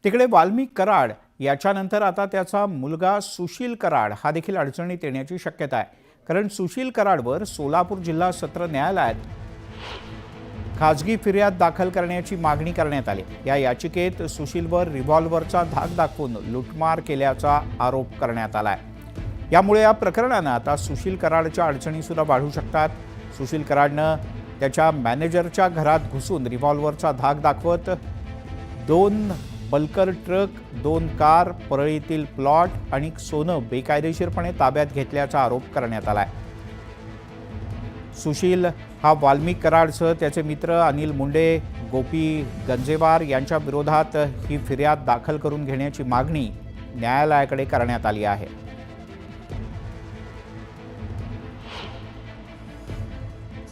तिकडे वाल्मिक कराड याच्यानंतर आता त्याचा मुलगा सुशील कराड हा देखील अडचणीत येण्याची शक्यता आहे। कारण सुशील कराडवर सोलापूर जिल्हा सत्र न्यायालयात खाजगी फिर्याद दाखल करण्याची मागणी करण्यात आली। या याचिकेत सुशीलवर रिव्हॉल्व्हरचा धाक दाखवून लुटमार केल्याचा आरोप करण्यात आलाय। यामुळे या प्रकरणाने आता सुशील कराडच्या अडचणी सुद्धा वाढू शकतात। सुशील कराडने त्याच्या मॅनेजरच्या घरात घुसून रिव्हॉल्व्हरचा धाक दाखवत 2 बल्कर ट्रक, 2 कार, परळीतील प्लॉट आणि सोनं बेकायदेशीरपणे ताब्यात घेतल्याचा आरोप करण्यात आलाय। सुशील हा वाल्मिक कराडसह त्याचे मित्र अनिल मुंडे, गोपी गंजेवार यांच्या विरोधात ही फिर्याद दाखल करून घेण्याची मागणी न्यायालयाकडे करण्यात आली आहे।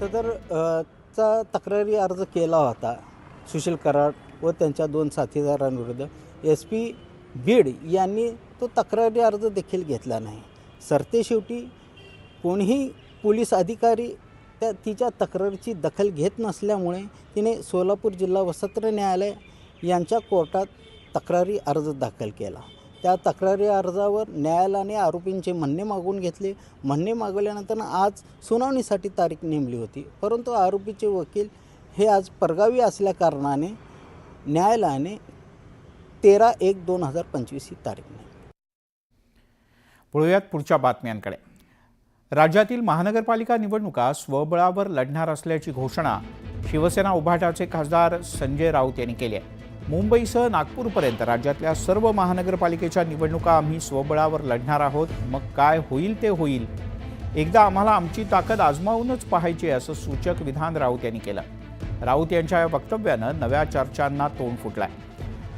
सदर चा तक्रारी अर्ज केला होता सुशील कराड व त्यांच्या 2 साथीदारांविरुद्ध। SP बीड यांनी तो तक्रारी अर्ज देखील घेतला नाही। सरतेशेवटी कोणीही पोलीस अधिकारी तिच्या तक्रारीची दखल घेत नसल्यामुळे तिने सोलापूर जिल्हा व सत्र न्यायालय यांच्या कोर्टात तक्रारी अर्ज दाखल केला। त्या तक्रारी अर्जावर न्यायालयाने आरोपींचे म्हणणे मागून घेतले। म्हणणे मागवल्यानंतर आज सुनावणीसाठी तारीख नेमली होती, परंतु आरोपीचे वकील हे आज परगावी असल्याकारणाने न्यायालयाने 13/1/2025 ही तारीख नेमली। वळूयात पुढच्या बातम्यांकडे। राज्यातील महानगरपालिका निवडणुका स्वबळावर लढणार असल्याची घोषणा शिवसेना उभाटाचे खासदार संजय राऊत यांनी केली आहे। मुंबईसह नागपूरपर्यंत राज्यातल्या सर्व महानगरपालिकेच्या निवडणुका आम्ही स्वबळावर लढणार आहोत। मग काय होईल ते होईल, एकदा आम्हाला आमची ताकद आजमावूनच पाहायची असं सूचक विधान राऊत यांनी केलं। राऊत यांच्या या वक्तव्यानं नव्या चर्चांना तोंड फुटलंय।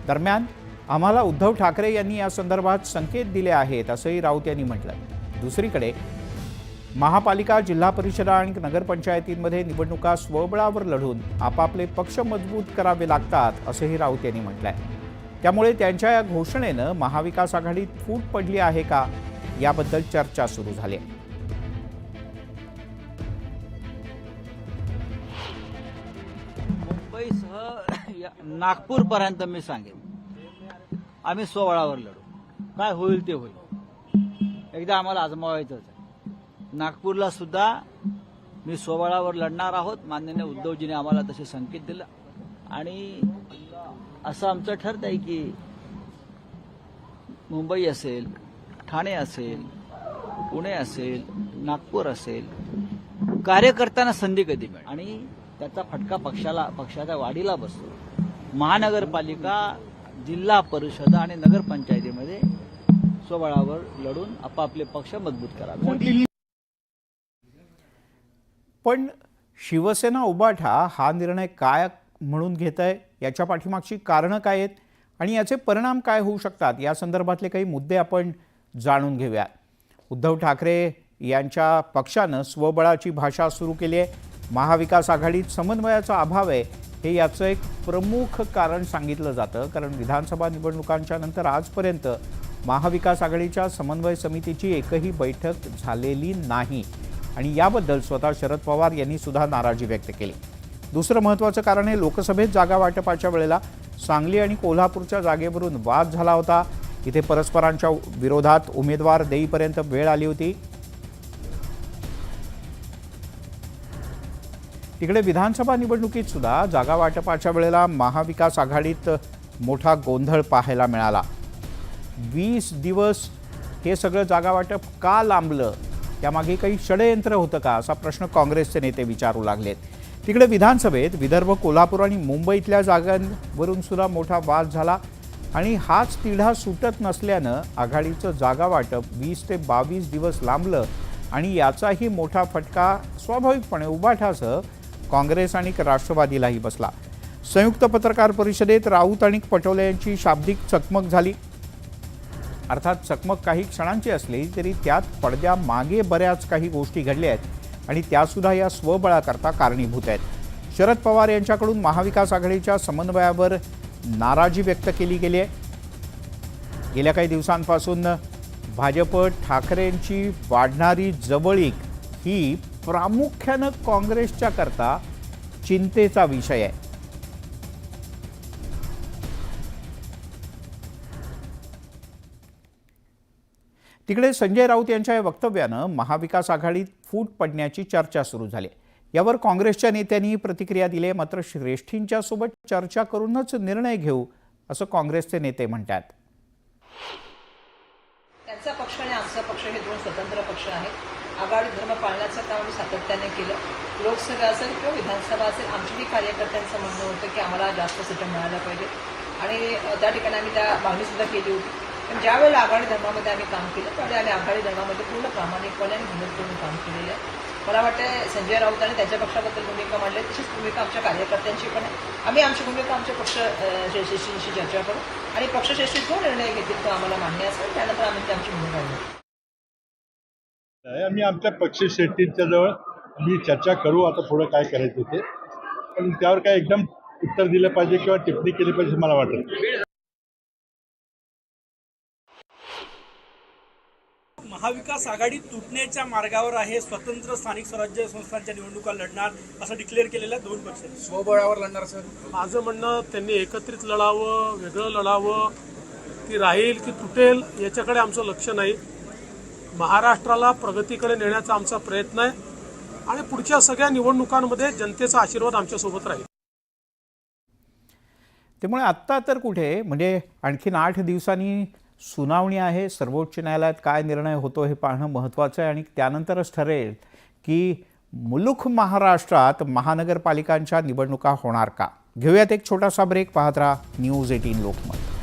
दरम्यान आम्हाला उद्धव ठाकरे यांनी या संदर्भात संकेत दिले आहेत असंही राऊत यांनी म्हटलं। दुसरीकडे महापालिका, जिल्हा परिषदा आणि नगरपंचायतींमध्ये निवडणुका स्वबळावर लढून आपापले पक्ष मजबूत करावे लागतात असंही राऊत यांनी म्हटलंय। त्यामुळे त्यांच्या या घोषणेनं महाविकास आघाडीत फूट पडली आहे का याबद्दल चर्चा सुरू झाली आहे। मुंबईसह नागपूरपर्यंत मी सांगेन आम्ही स्वबळावर लढू, काय होईल ते होईल, एकदा आम्हाला आजमावायचंच आहे। नागपूरला सुद्धा मी स्वबळावर लढणार आहोत। माननीय उद्धवजीने आम्हाला तसे संकेत दिले आणि असं आमचं ठरत आहे की मुंबई असेल, ठाणे असेल, पुणे असेल, नागपूर असेल, कार्यकर्त्यांना संधी कधी मिळेल आणि त्याचा फटका पक्षाच्या वाढीला बसतो। महानगरपालिका, जिल्हा परिषद आणि नगरपंचायतीमध्ये स्वबळावर लढून आपापले पक्ष मजबूत करावे। पण शिवसेना उभाटा हा निर्णय काय म्हणून घेत आहे, याच्या पाठीमागची कारणं काय आहेत आणि याचे परिणाम काय होऊ शकतात या संदर्भातले काही मुद्दे आपण जाणून घेऊया। उद्धव ठाकरे यांच्या पक्षानं स्वबळाची भाषा सुरू केली आहे। महाविकास आघाडीत समन्वयाचा अभाव आहे हे याचं एक प्रमुख कारण सांगितलं जातं। कारण विधानसभा निवडणुकांच्या नंतर आजपर्यंत महाविकास आघाडीच्या समन्वय समितीची एकही बैठक झालेली नाही आणि याबद्दल स्वतः शरद पवार यांनी सुद्धा नाराजी व्यक्त केली। दुसरं महत्त्वाचं कारण आहे लोकसभेत जागा वाटपाच्या वेळेला सांगली आणि कोल्हापूरच्या जागेवरून वाद झाला होता। इथे परस्परांच्या विरोधात उमेदवार देईपर्यंत वेळ आली होती। तिकडे विधानसभा निवडणुकीत सुद्धा जागा वाटपाच्या वेळेला महाविकास आघाडीत मोठा गोंधळ पाहायला मिळाला। 20 दिवस हे सगळं जागा वाटप का लांबलं, त्यामागे काही षडयंत्र होतं का असा प्रश्न काँग्रेसचे नेते विचारू लागलेत। तिकडे विधानसभेत विदर्भ, कोल्हापूर आणि मुंबईतल्या जागांवरून सुद्धा मोठा वाद झाला आणि हाच तिढा सुटत नसल्यानं आघाडीचं जागा वाटप 20 ते 22 दिवस लांबलं आणि याचाही मोठा फटका स्वाभाविकपणे उभाटासह काँग्रेस आणि राष्ट्रवादीलाही बसला। संयुक्त पत्रकार परिषदेत राऊत आणि पटोले यांची शाब्दिक चकमक झाली। अर्थात चकमक काही क्षणांची असली तरी त्यात पडद्यामागे बऱ्याच काही गोष्टी घडल्या आहेत आणि त्यासुद्धा या स्वबळाकरता कारणीभूत आहेत। शरद पवार यांच्याकडून महाविकास आघाडीच्या समन्वयावर नाराजी व्यक्त केली गेली आहे। गेल्या काही दिवसांपासून भाजप ठाकरेंची वाढणारी जवळीक ही प्रामुख्याने काँग्रेसच्या करता चिंतेचा विषय आहे। तिकडे संजय राऊत यांच्या या वक्तव्यानं महाविकास आघाडीत फूट पडण्याची चर्चा सुरू झाली. यावर काँग्रेसच्या नेत्यांनी प्रतिक्रिया दिली. मात्र श्रेष्ठींच्या सोबत चर्चा करूनच निर्णय घेऊ असं काँग्रेसचे नेते म्हणतात. त्यांचा पक्ष आणि आमचा पक्ष हे दोन स्वतंत्र पक्ष आहेत. आघाडी धर्म पाळण्याचं काम आम्ही सातत्याने केलं. लोकसभा असेल किंवा विधानसभा असेल, आमच्याही कार्यकर्त्यांचं म्हणणं होतं की आम्हाला जास्त सीटं मिळायला पाहिजे आणि त्या ठिकाणी आम्ही त्या मागणीसुद्धा केली होती. पण ज्यावेळेला आघाडी धर्मामध्ये आम्ही काम केलं त्यावेळी आम्ही आघाडी धर्मामध्ये पूर्ण प्रामाणिकपणे आणि मेहनत करून काम केलेलं आहे. मला वाटतं संजय राऊत आणि त्यांच्या पक्षाबद्दल भूमिका मांडली, तशीच भूमिका आमच्या कार्यकर्त्यांची पण आहे. आम्ही आमची भूमिका आमच्या पक्ष श्रेष्ठींशी चर्चा करू आणि पक्षश्रेष्ठी जो निर्णय घेतील तो आम्हाला मान्य असेल, त्यानंतर आम्ही आमची भूमिका घेऊ. आम्ही आमच्या पक्षश्रेष्ठींच्या जवळ आम्ही चर्चा करू आता पुढं काय करायचं ते, पण त्यावर काय एकदम उत्तर दिलं पाहिजे किंवा टिप्पणी केली पाहिजे मला वाटत. महाविकास आघाडी तुटण्याच्या मार्गावर आहे. स्वतंत्र स्थानिक स्वराज्य संस्थांच्या निवडणुका लढणार असं डिक्लेअर केलेल्या दोन पक्ष स्वबळावर लढणार. सर, माझं म्हणणं त्यांनी एकत्रित लढावं, वेगळं लढावं, ती राहील की तुटेल याच्याकडे आमचं लक्ष नाही. महाराष्ट्राला प्रगतीकडे नेण्याचा आमचा प्रयत्न आहे आणि पुढच्या सगळ्या निवडणुकांमध्ये जनतेचा आशीर्वाद आमच्यासोबत राहील. त्यामुळे आत्ता तर कुठे, म्हणजे आणखीन 8 दिवसांनी सुनावणी आहे. सर्वोच्च न्यायालयात काय निर्णय होतो हे पाहणं महत्त्वाचं आहे आणि त्यानंतरच ठरेल की मुलुख महाराष्ट्रात महानगरपालिकांच्या निवडणुका होणार का. घेऊयात एक छोटासा ब्रेक. पाहत राहा न्यूज 18 लोकमत.